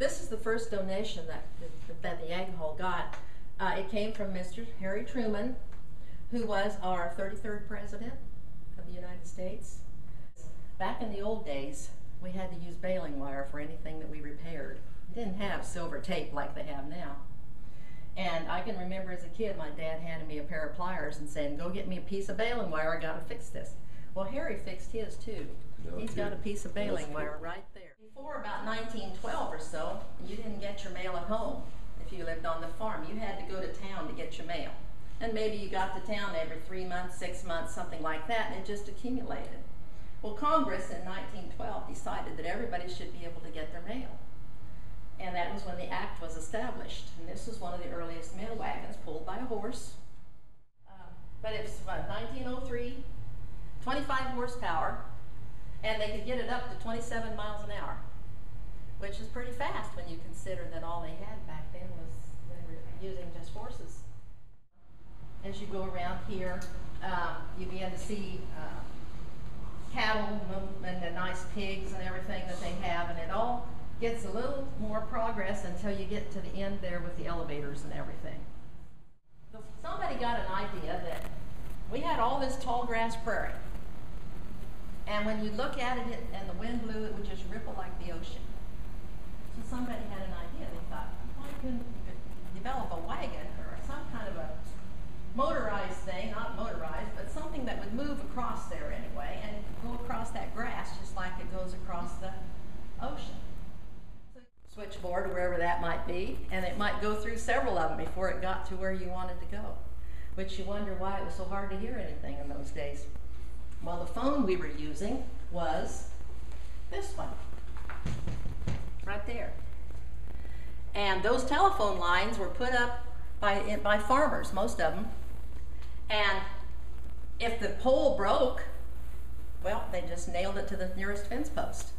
This is the first donation that the Ag Hall got. It came from Mr. Harry Truman, who was our 33rd President of the United States. Back in the old days, we had to use baling wire for anything that we repaired. We didn't have silver tape like they have now. And I can remember as a kid, my dad handed me a pair of pliers and saying, "Go get me a piece of baling wire, I gotta fix this." Well, Harry fixed his too. He's got a piece of baling wire right there. Before about 1912 or so, you didn't get your mail at home. If you lived on the farm, you had to go to town to get your mail. And maybe you got to town every 3 months, 6 months, something like that, and it just accumulated. Well, Congress in 1912 decided that everybody should be able to get their mail. And that was when the act was established. And this was one of the earliest mail wagons pulled by a horse. But it was 1903, 25 horsepower, and they could get it up to 27 miles an hour, which is pretty fast when you consider that all they had back then was they were using just horses. As you go around here, you begin to see cattle and the nice pigs and everything that they have, and it all gets a little more progress until you get to the end there with the elevators and everything. So somebody got an idea that we had all this tall grass prairie, and when you look at it and the wind blew, it would just ripple like the ocean. So somebody had an idea. They thought, why couldn't we develop a wagon or some kind of a motorized thing, not motorized, but something that would move across there anyway and go across that grass just like it goes across the ocean. So switchboard, or wherever that might be, and it might go through several of them before it got to where you wanted to go, which you wonder why it was so hard to hear anything in those days. Well, the phone we were using was this one, right there. And those telephone lines were put up by farmers, most of them. And if the pole broke, well, they just nailed it to the nearest fence post.